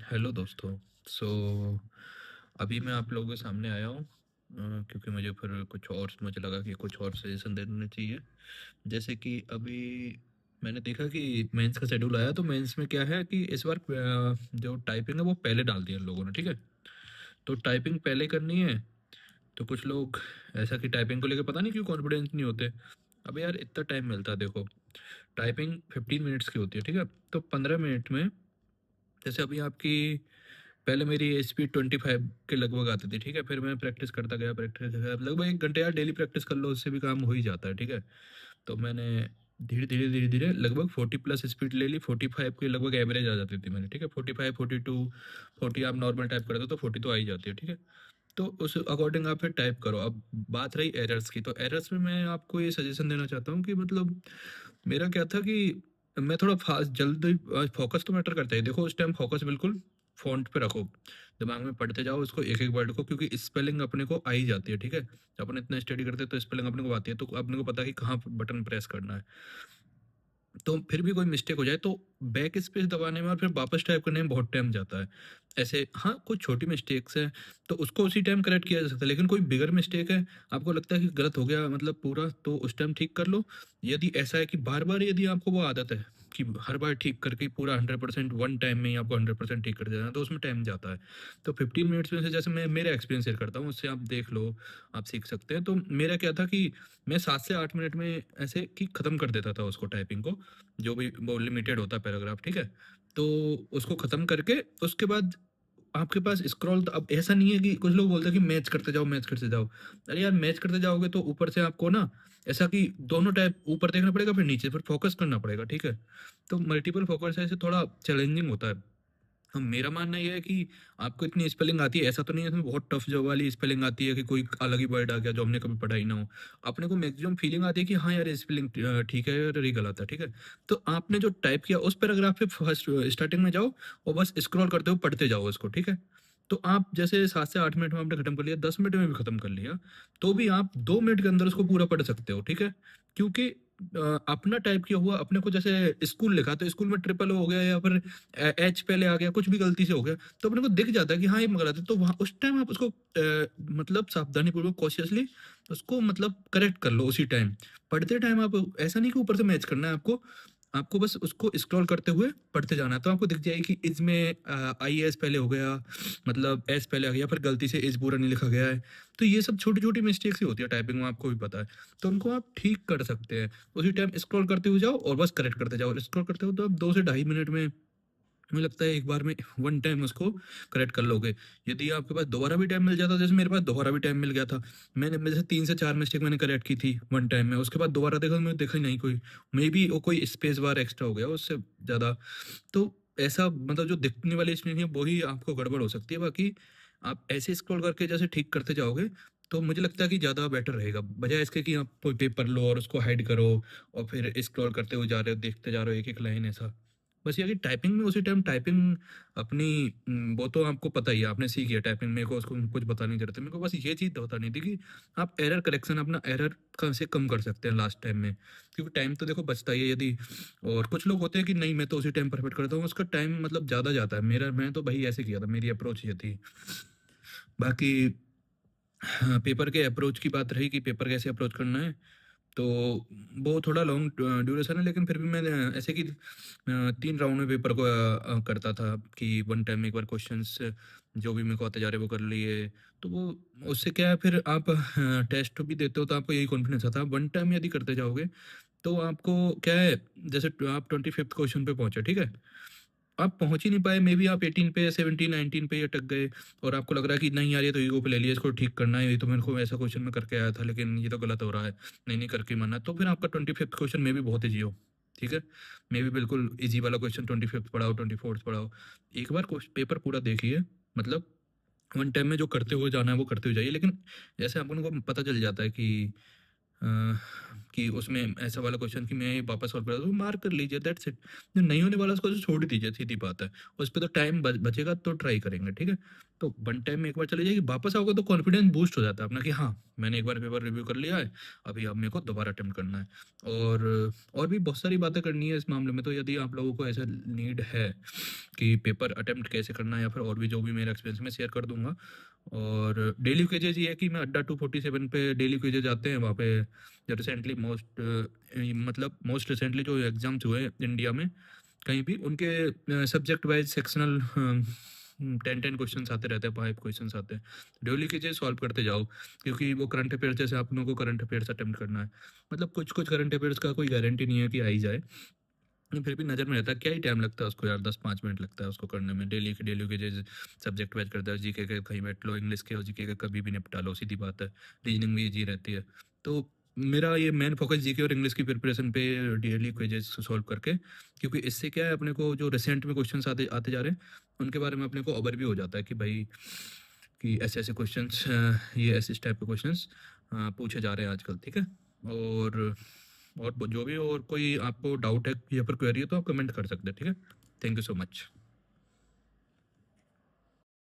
Hello दोस्तों। सो अभी मैं आप लोगों के सामने आया हूँ क्योंकि मुझे फिर कुछ और मुझे लगा कि कुछ और सजेशन देने चाहिए। जैसे कि अभी मैंने देखा कि मेंस का शेड्यूल आया, तो मेंस में क्या है कि इस बार जो टाइपिंग है वो पहले डाल दिया इन लोगों ने, ठीक है। तो टाइपिंग पहले करनी है। तो कुछ लोग ऐसा कि टाइपिंग को लेकर पता नहीं क्यों कॉन्फिडेंस नहीं होते। अब यार इतना टाइम मिलता है, देखो टाइपिंग 15 मिनट्स की होती है, ठीक है। तो 15 मिनट में जैसे अभी आपकी पहले मेरी स्पीड 25 के लगभग आती थी, ठीक है। फिर मैं प्रैक्टिस करता गया लगभग 1 घंटे, यार डेली प्रैक्टिस कर लो उससे भी काम हो ही जाता है, ठीक है। तो मैंने धीरे धीरे लगभग 40+ स्पीड ले ली। 45 के लगभग एवरेज आ जाती थी मैंने, ठीक है। 45, 42, 40 आप नॉर्मल टाइप करते हो तो 40 तो आ ही जाती है, ठीक है। तो उस अकॉर्डिंग आप फिर टाइप करो। अब बात रही एरर्स की, तो एरर्स में मैं आपको ये सजेशन देना चाहता हूँ कि मतलब मेरा क्या था कि मैं थोड़ा फास्ट जल्दी, फोकस तो मैटर करता है। देखो उस टाइम फोकस बिल्कुल फ़ॉन्ट पे रखो, दिमाग में पढ़ते जाओ उसको एक-एक वर्ड को, क्योंकि स्पेलिंग अपने को आ ही जाती है, ठीक है। अपन इतना स्टडी करते हैं तो स्पेलिंग अपने को आती है, तो अपने को पता है कि कहाँ बटन प्रेस करना है। तो फिर भी कोई मिस्टेक हो जाए तो बैक स्पेस दबाने में और फिर वापस टाइप करने में बहुत टाइम जाता है। ऐसे हाँ, कुछ छोटी मिस्टेक्स हैं तो उसको उसी टाइम करेक्ट किया जा सकता है, लेकिन कोई बिगर मिस्टेक है, आपको लगता है कि गलत हो गया मतलब पूरा, तो उस टाइम ठीक कर लो। यदि ऐसा है कि बार-बार यदि आपको वो आदत है कि हर बार ठीक करके पूरा 100% वन टाइम में ही आपको 100% ठीक कर देना है, तो उसमें टाइम जाता है। तो 15 मिनट्स में से जैसे मैं मेरा एक्सपीरियंस शेयर करता हूँ, उससे आप देख लो, आप सीख सकते हैं। तो मेरा क्या था कि मैं 7 से 8 मिनट में ऐसे कि खत्म कर देता था उसको, टाइपिंग को। जो भी वो लिमिटेड होता है पैराग्राफ, ठीक है। तो उसको खत्म करके उसके बाद आपके पास स्क्रॉल, तो अब ऐसा नहीं है कि कुछ लोग बोलते हैं कि मैच करते जाओ, मैच करते जाओ। अरे यार मैच करते जाओगे तो ऊपर से आपको ना ऐसा कि दोनों टाइप ऊपर देखना पड़ेगा, फिर नीचे, फिर फोकस करना पड़ेगा, ठीक है। तो मल्टीपल फोकस ऐसे थोड़ा चैलेंजिंग होता है। हाँ, मेरा मानना ये है कि आपको इतनी स्पेलिंग आती है, ऐसा तो नहीं है इसमें बहुत टफ जो वाली स्पेलिंग आती है कि कोई अलग ही वर्ड आ गया जो हमने कभी पढ़ा ही ना हो। अपने को मैक्सिमम फीलिंग आती है कि हाँ यार ये स्पेलिंग ठीक है और ये गलत है, ठीक है। तो आपने जो टाइप किया उस पैराग्राफ पे फर्स्ट स्टार्टिंग में जाओ और बस स्क्रॉल करते हुए पढ़ते जाओ उसको, ठीक है। तो आप जैसे 7 से 8 मिनट में आपने खत्म कर लिया, 10 मिनट में भी खत्म कर लिया, तो भी आप 2 मिनट के अंदर उसको पूरा पढ़ सकते हो, ठीक है। क्योंकि अपना टाइप किया हुआ अपने को, जैसे स्कूल लिखा तो स्कूल में ट्रिपल हो गया या फिर एच पहले आ गया, कुछ भी गलती से हो गया, तो अपने को दिख जाता है कि हाँ ये गलत है। तो वहाँ उस टाइम आप उसको मतलब सावधानीपूर्वक कॉशियसली उसको मतलब करेक्ट कर लो उसी टाइम। पढ़ते टाइम आप ऐसा नहीं कि ऊपर से मैच करना है आपको, आपको बस उसको स्क्रॉल करते हुए पढ़ते जाना है। तो आपको दिख जाएगी कि इसमें आई एस पहले हो गया, मतलब एस पहले आ गया, फिर गलती से एस पूरा नहीं लिखा गया है। तो ये सब छोटी छोटी मिस्टेक्स ही होती है टाइपिंग में, आपको भी पता है। तो उनको आप ठीक कर सकते हैं। उसी टाइम स्क्रॉल करते हुए जाओ और बस करेक्ट करते जाओ, स्क्रॉल करते हो तो आप 2 से ढाई मिनट में, मुझे लगता है एक बार में वन टाइम उसको करेक्ट कर लोगे। यदि आपके पास दोबारा भी टाइम मिल जाता, जैसे मेरे पास दोबारा भी टाइम मिल गया था, मैंने मेरे से 3 से 4 मिस्टेक मैंने करेक्ट की थी वन टाइम में, उसके बाद दोबारा देखा तो मैंने देखा ही नहीं कोई, मे बी वो कोई स्पेस बार एक्स्ट्रा हो गया उससे ज़्यादा। तो ऐसा मतलब जो दिखने वाली स्क्रीन है वही आपको गड़बड़ हो सकती है, बाकी आप ऐसे स्क्रॉल करके जैसे ठीक करते जाओगे तो मुझे लगता है कि ज़्यादा बेटर रहेगा, बजाय इसके कि आप कोई पेपर लो और उसको हाइड करो और फिर स्क्रॉल करते हुए जा रहे हो, देखते जा रहे हो एक एक लाइन ऐसा। बस ये है कि टाइपिंग में उसी टाइम टाइपिंग अपनी वो तो आपको पता ही है, आपने सीखी है टाइपिंग, मेरे को उसको कुछ बतानी नहीं, मेरे को बस ये चीज़ बतानी थी कि आप एरर करेक्शन अपना एरर कम से कम कर सकते हैं लास्ट टाइम में, क्योंकि टाइम तो देखो बचता ही है यदि। और कुछ लोग होते हैं कि नहीं मैं तो उसी टाइम परफेक्ट करता हूँ, उसका टाइम मतलब ज़्यादा जाता है। मेरा मैं तो भाई ऐसे किया था, मेरी अप्रोच ये थी। बाकी हाँ, पेपर के अप्रोच की बात रही कि पेपर कैसे अप्रोच करना है, तो वो थोड़ा लॉन्ग ड्यूरेशन है, लेकिन फिर भी मैं ऐसे कि 3 राउंड में पेपर को करता था कि वन टाइम में एक बार क्वेश्चंस जो भी मेरे को आते जा रहे वो कर लिए। तो वो उससे क्या है, फिर आप टेस्ट भी देते हो तो आपको यही कॉन्फिडेंस आता है। वन टाइम यदि करते जाओगे तो आपको क्या है, जैसे आप 25th क्वेश्चन पे पहुंचे, ठीक है। आप पहुँच ही नहीं पाए, मे बी आप 18 पे, 17, 19 पे ही अटक गए और आपको लग रहा है कि नहीं यार ये तो ईगो पे ले लिया, इसको ठीक करना है, ये तो मेरे को ऐसा क्वेश्चन में करके आया था लेकिन ये तो गलत हो रहा है, नहीं करके ही मानना है। तो फिर आपका 25th क्वेश्चन में भी बहुत ईज़ी हो, ठीक है? मे बी बिल्कुल ईज़ी वाला क्वेश्चन 25th पढ़ाओ, 24th पढ़ाओ। एक बार पेपर पूरा देखिए, मतलब वन टाइम में जो करते हुए जाना है वो करते हुए जाइए, लेकिन जैसे अपन को पता चल जाता है कि अ, कि उसमें ऐसा वाला क्वेश्चन कि मैं ये वापस सॉल्व कर दूँ, मार्क कर लीजिए, दैट्स इट। जो नहीं होने वाला उसको तो छोड़ ही दीजिए, सीधी बात है। उस पे तो टाइम बचेगा तो ट्राई करेंगे, ठीक है? तो वन टाइम में एक बार चली जाएगी, वापस आओगे तो कॉन्फिडेंस बूस्ट हो जाता है अपना कि हाँ, मैंने एक बार पेपर रिव्यू कर लिया है, अभी अब मेरे को दोबारा अटेम्प्ट करना है। और भी बहुत सारी बातें करनी है इस मामले में, तो यदि आप लोगों को ऐसा नीड है कि पेपर अटेम्प्ट कैसे करना है या फिर और भी जो भी मेरा एक्सपीरियंस मैं शेयर कर दूँगा। और डेली क्विज़ेज़ ये है कि मैं अड्डा 247 पे डेली क्विज़ेज़ आते हैं, वहाँ पे जो रिसेंटली मतलब मोस्ट रिसेंटली जो एग्ज़ाम्स हुए इंडिया में कहीं भी, उनके सब्जेक्ट वाइज़ सेक्शनल 10-10 क्वेश्चन्स आते रहते हैं, 5 क्वेश्चन्स आते हैं। डेली क्विज़ेज़ सॉल्व करते जाओ, क्योंकि वो करंट अफेयर्स जैसे आप लोगों को करंट अफेयर्स अटेम्प्ट करना है। मतलब कुछ-कुछ करंट अफेयर्स का कोई गारंटी नहीं है कि आ ही जाए। फिर भी नज़र में रहता है, क्या ही टाइम लगता है उसको यार, 10-5 मिनट लगता है उसको करने में। डेली के जैसे सब्जेक्ट वाइज करते हो, जीके के कहीं बैठ लो, इंग्लिश के और जीके के कभी भी निपटा लो, सीधी बात है। रीजनिंग भी ईजी रहती है। तो मेरा ये मेन फोकस जीके और इंग्लिश की प्रिपरेशन पे, डेली क्विजेज सॉल्व करके, क्योंकि इससे क्या है, अपने को जो रिसेंट में क्वेश्चंस आते आते जा रहे हैं उनके बारे में अपने को अवर भी हो जाता है कि भाई कि ऐसे ऐसे क्वेश्चंस, ये ऐसे इस टाइप के क्वेश्चंस पूछे जा रहे हैं आजकल, ठीक है? और जो भी और कोई आपको डाउट है या फिर क्वेरी है तो आप कमेंट कर सकते हैं, ठीक है? Thank you so much.